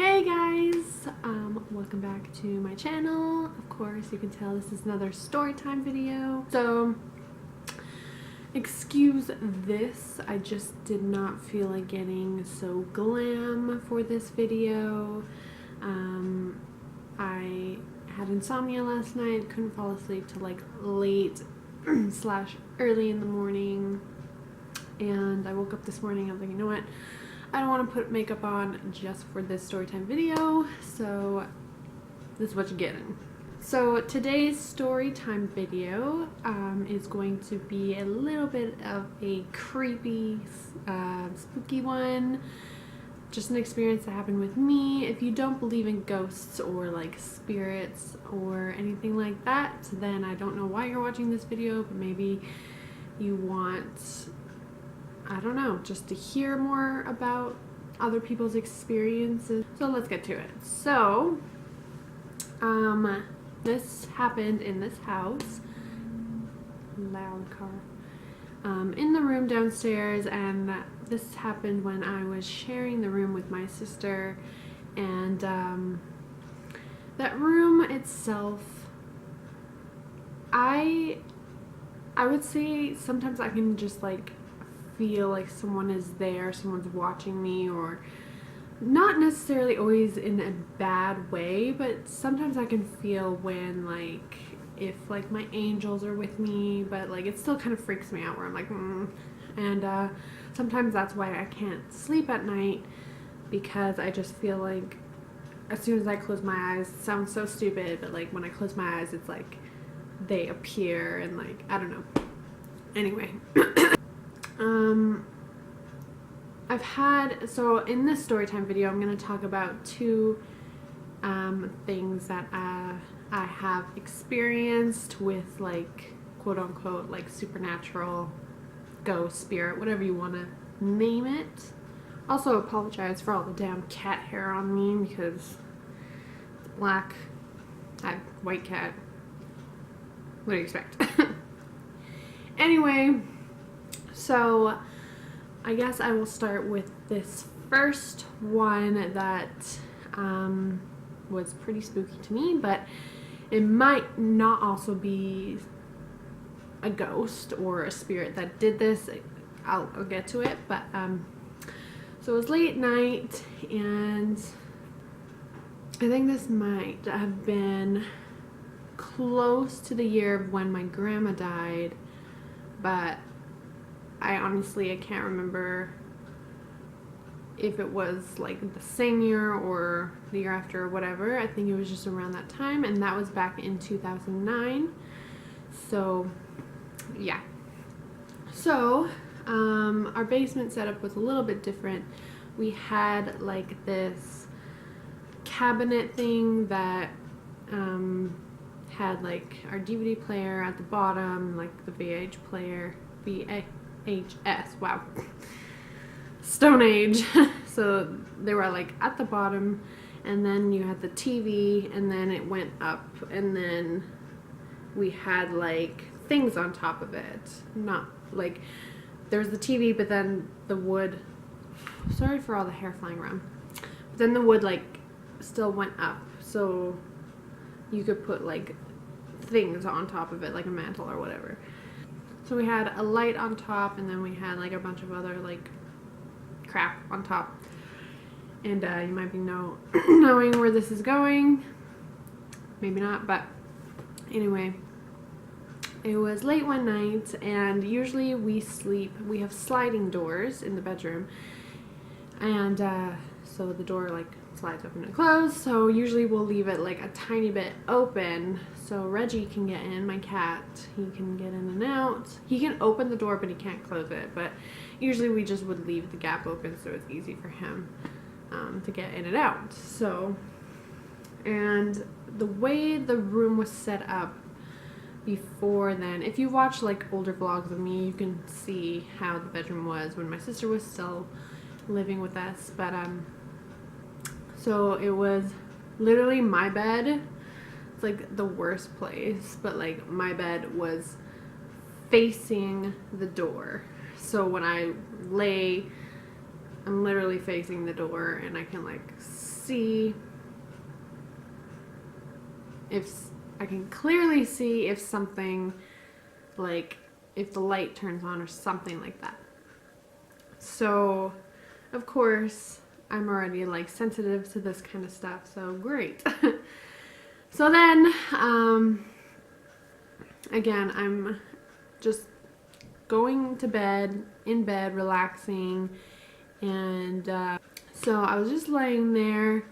Hey guys, welcome back to my channel. Of course, you can tell this is another story time video. So, excuse this, I just did not feel like getting so glam for this video. I had insomnia last night, couldn't fall asleep till like late slash early in the morning. And I woke up this morning, I was like, you know what? I don't want to put makeup on just for this storytime video, so this is what you're getting. So today's storytime video is going to be a little bit of a creepy, spooky one. Just an experience that happened with me. If you don't believe in ghosts or like spirits or anything like that, then I don't know why you're watching this video, but maybe you want, I don't know, just to hear more about other people's experiences. So let's get to it. So, this happened in this house. Loud car. In the room downstairs, and this happened when I was sharing the room with my sister. And that room itself, I would say sometimes I can just like feel like someone is there, someone's watching me, or not necessarily always in a bad way, but sometimes I can feel when like if like my angels are with me, but like it still kind of freaks me out where I'm like and sometimes that's why I can't sleep at night, because I just feel like as soon as I close my eyes, it sounds so stupid, but like when I close my eyes it's like they appear and like I don't know. Anyway. I've had, so in this storytime video I'm going to talk about two things that I have experienced with like quote unquote like supernatural, ghost, spirit, whatever you want to name it. Also apologize for all the damn cat hair on me because it's black. I have white cat. What do you expect? Anyway, so I guess I will start with this first one that was pretty spooky to me, but it might not also be a ghost or a spirit that did this. I'll get to it, but so it was late at night, and I think this might have been close to the year of when my grandma died, but I can't remember if it was like the same year or the year after or whatever. I think it was just around that time, and that was back in 2009. So yeah. So our basement setup was a little bit different. We had like this cabinet thing that had like our DVD player at the bottom, like the VHS, wow, Stone Age. So they were like at the bottom, and then you had the TV, and then it went up, and then we had like things on top of it. Not like there was the TV, but then the wood, sorry for all the hair flying around, but then the wood like still went up, so you could put like things on top of it, like a mantle or whatever. So we had a light on top, and then we had like a bunch of other like crap on top. And you might be knowing where this is going. Maybe not, but anyway. It was late one night, and usually we have sliding doors in the bedroom. And so the door like slides open and close, so usually we'll leave it like a tiny bit open so Reggie can get in, my cat. He can get in and out. He can open the door, but he can't close it, but usually we just would leave the gap open so it's easy for him to get in and out. So, and the way the room was set up before then, if you watch like older vlogs of me, you can see how the bedroom was when my sister was still living with us. But so it was literally my bed. It's like the worst place, but like my bed was facing the door. So when I lay, I'm literally facing the door, and I can like see if I can clearly see if something, like if the light turns on or something like that. So of course I'm already like sensitive to this kind of stuff, so great. So then again, I'm just going to bed, in bed, relaxing, and so I was just laying there,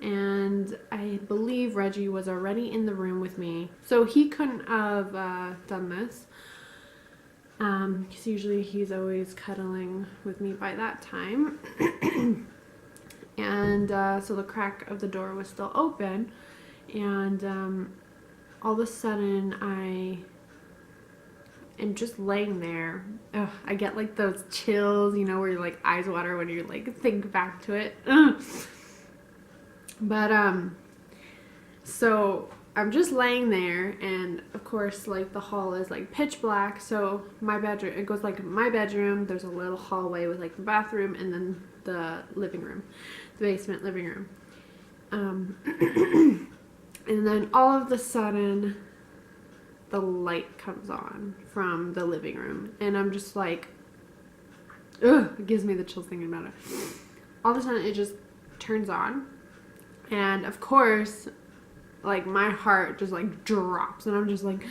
and I believe Reggie was already in the room with me, so he couldn't have done this, because usually he's always cuddling with me by that time. And so the crack of the door was still open, and all of a sudden I am just laying there. Ugh, I get like those chills, you know, where your like eyes water when you like think back to it. Ugh. But so I'm just laying there, and of course like the hall is like pitch black, so my bedroom, it goes like my bedroom, there's a little hallway with like the bathroom, and then the living room, the basement living room. And then all of a sudden the light comes on from the living room, and I'm just like, ugh, it gives me the chills thinking about it. All of a sudden it just turns on, and of course like my heart just like drops, and I'm just like,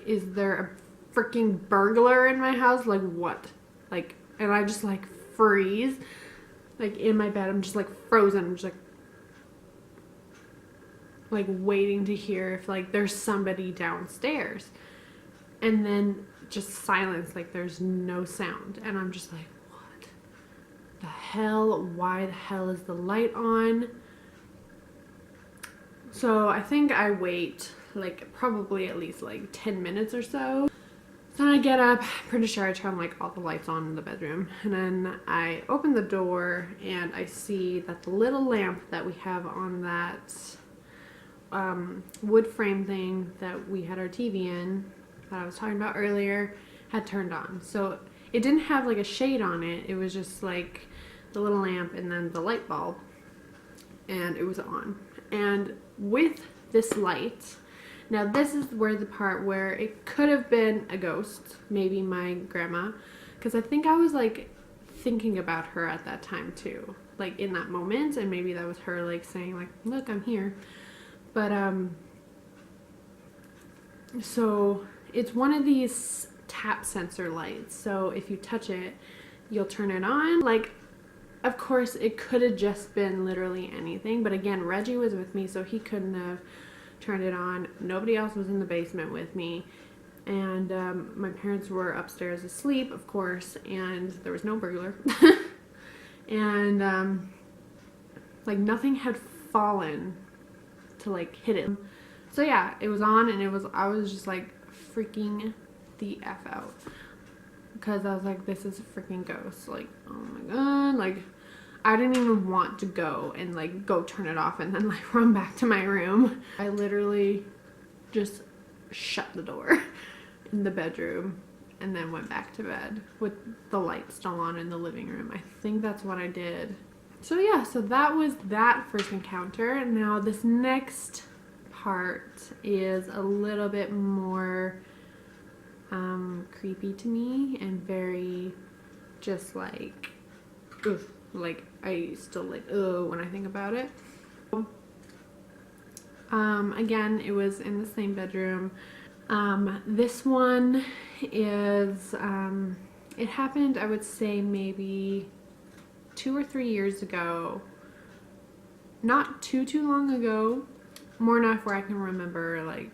is there a freaking burglar in my house? Like what? Like, and I just like freeze, like in my bed. I'm just like frozen. I'm just like waiting to hear if like there's somebody downstairs, and then just silence, like there's no sound, and I'm just like, what the hell? Why the hell is the light on? So I think I wait like probably at least like 10 minutes or so. Then I get up, pretty sure I turn like all the lights on in the bedroom, and then I open the door and I see that the little lamp that we have on that wood frame thing that we had our TV in, that I was talking about earlier, had turned on. So it didn't have like a shade on it, it was just like the little lamp and then the light bulb, and it was on. And with this light, now this is where the part where it could have been a ghost, maybe my grandma, because I think I was like thinking about her at that time too, like in that moment, and maybe that was her like saying like, look, I'm here. But so it's one of these tap sensor lights, so if you touch it you'll turn it on. Like, of course it could have just been literally anything, but again, Reggie was with me, so he couldn't have turned it on. Nobody else was in the basement with me, and my parents were upstairs asleep, of course, and there was no burglar. And like nothing had fallen to like hit it. So yeah, it was on, and I was just like freaking the F out, because I was like, this is a freaking ghost. Like, oh my god, like I didn't even want to go and like go turn it off and then like run back to my room. I literally just shut the door in the bedroom and then went back to bed with the light still on in the living room. I think that's what I did. So yeah, so that was that first encounter. And now this next part is a little bit more creepy to me, and very just like, oof, like I still like, ugh, when I think about it. Again, it was in the same bedroom. This one is, it happened, I would say maybe 2 or 3 years ago. Not too long ago, more enough where I can remember like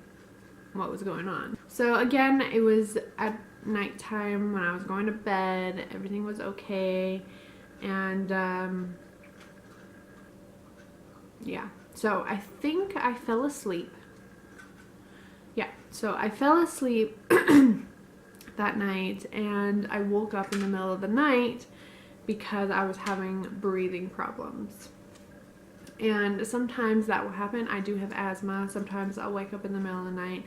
what was going on. So again, it was at nighttime when I was going to bed. Everything was okay, and yeah, so I think I fell asleep. Yeah, so I fell asleep that night, and I woke up in the middle of the night because I was having breathing problems. And sometimes that will happen. I do have asthma. Sometimes I'll wake up in the middle of the night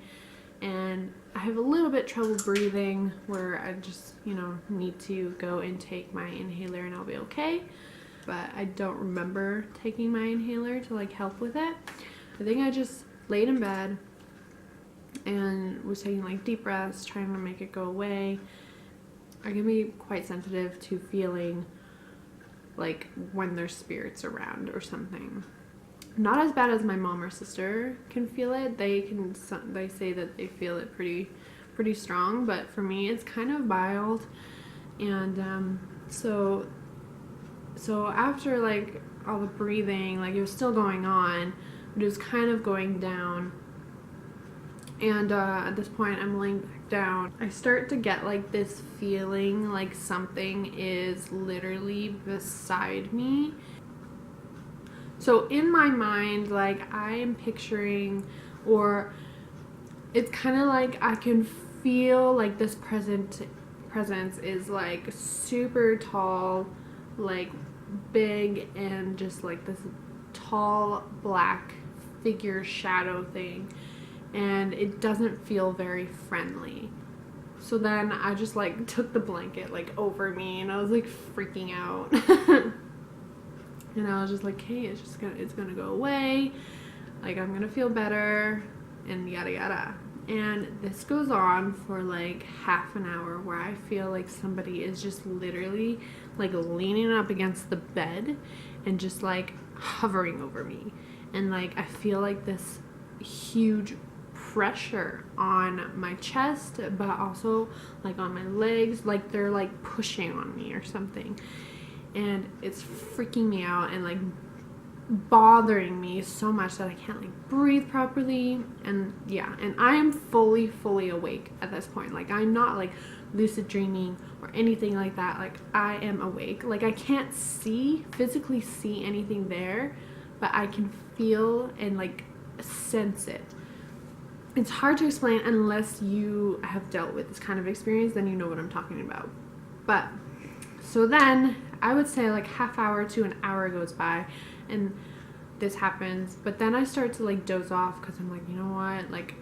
and I have a little bit trouble breathing, where I just, you know, need to go and take my inhaler and I'll be okay. but I don't remember taking my inhaler to like help with it. I think I just laid in bed and was taking like deep breaths, trying to make it go away. I can be quite sensitive to feeling like when there's spirits around or something. Not as bad as my mom or sister can feel it. They say that they feel it pretty strong, but for me it's kind of mild. And so after like all the breathing, like it was still going on, but it was kind of going down. And at this point I'm laying back down. I start to get like this feeling like something is literally beside me. So in my mind, like I am picturing, or it's kind of like I can feel like this presence is like super tall, like big, and just like this tall black figure shadow thing, and it doesn't feel very friendly. So then I just like took the blanket like over me, and I was like freaking out. And I was just like, hey, it's gonna go away, like I'm gonna feel better, and yada yada. And this goes on for like half an hour, where I feel like somebody is just literally like leaning up against the bed and just like hovering over me. And like I feel like this huge pressure on my chest, but also like on my legs, like they're like pushing on me or something. And it's freaking me out and like bothering me so much that I can't like breathe properly. And yeah, and I am fully awake at this point. Like I'm not like lucid dreaming or anything like that. Like I am awake. Like I can't physically see anything there, but I can feel and like sense it. It's hard to explain unless you have dealt with this kind of experience, then you know what I'm talking about. But so then I would say like half hour to an hour goes by and this happens, but then I start to like doze off because I'm like, you know what, like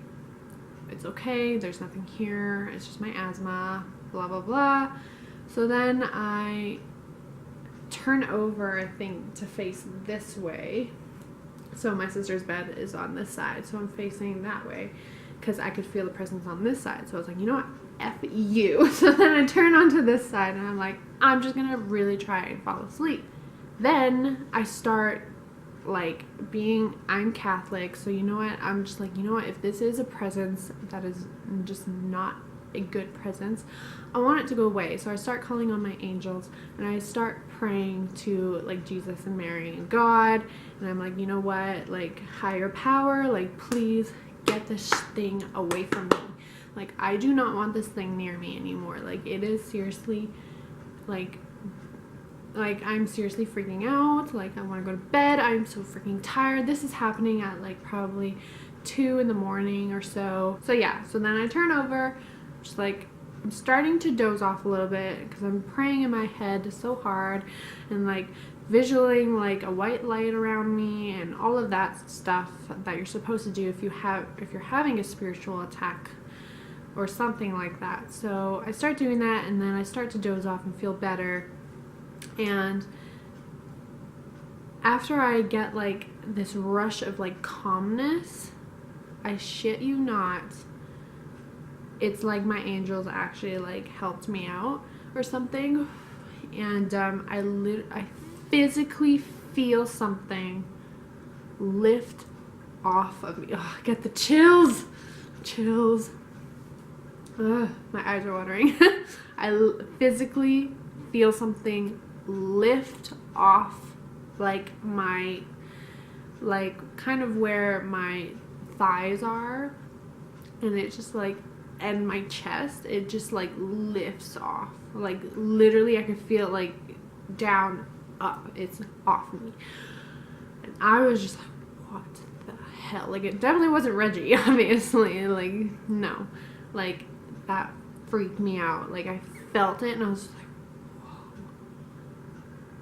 it's okay, there's nothing here, it's just my asthma, blah blah blah. So then I turn over, I think, to face this way. So my sister's bed is on this side, so I'm facing that way because I could feel the presence on this side. So I was like, you know what, F you. So then I turn onto this side and I'm like, I'm just gonna really try and fall asleep. Then I start like I'm Catholic, so you know what, I'm just like, you know what, if this is a presence that is just not a good presence, I want it to go away. So I start calling on my angels and I start praying to like Jesus and Mary and God, and I'm like, you know what, like higher power, like please get this thing away from me. Like I do not want this thing near me anymore. Like it is seriously like I'm seriously freaking out. Like I want to go to bed. I'm so freaking tired. This is happening at like probably 2 in the morning or so. So yeah, so then I turn over, just like I'm starting to doze off a little bit because I'm praying in my head so hard and like visualizing like a white light around me and all of that stuff that you're supposed to do if you're having a spiritual attack or something like that. So I start doing that and then I start to doze off and feel better. And after I get like this rush of like calmness, I shit you not, it's like my angels actually like helped me out or something. And I physically feel something lift off of me. Oh, I get the chills. Ugh, my eyes are watering. I physically feel something lift off like my, like kind of where my thighs are, and it just like, and my chest, it just like lifts off. Like literally I can feel it like down, up, it's off me. And I was just like, what the hell? Like it definitely wasn't Reggie, obviously. Like no, like that freaked me out. Like I felt it and I was like, whoa.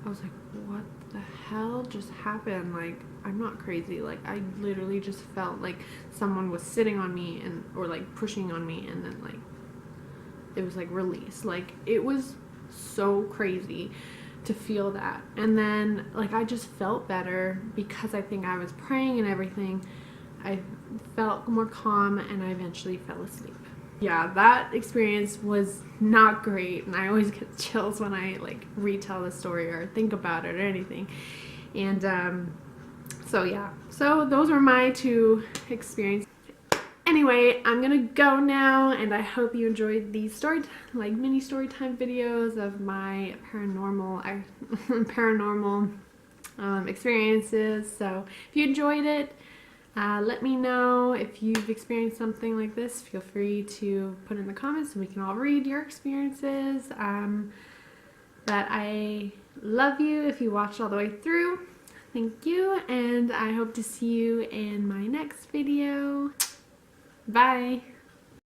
I was like, what the hell just happened? Like I'm not crazy. Like I literally just felt like someone was sitting on me and or like pushing on me, and then like it was like released. Like it was so crazy. to feel that. And then like I just felt better because I think I was praying and everything. I felt more calm and I eventually fell asleep. Yeah, that experience was not great, and I always get chills when I like retell the story or think about it or anything. And so yeah, so those were my 2 experiences. Anyway, I'm gonna go now, and I hope you enjoyed these mini story time videos of my paranormal experiences. So if you enjoyed it, let me know if you've experienced something like this. Feel free to put in the comments and we can all read your experiences. But I love you if you watched all the way through. Thank you, and I hope to see you in my next video. Bye!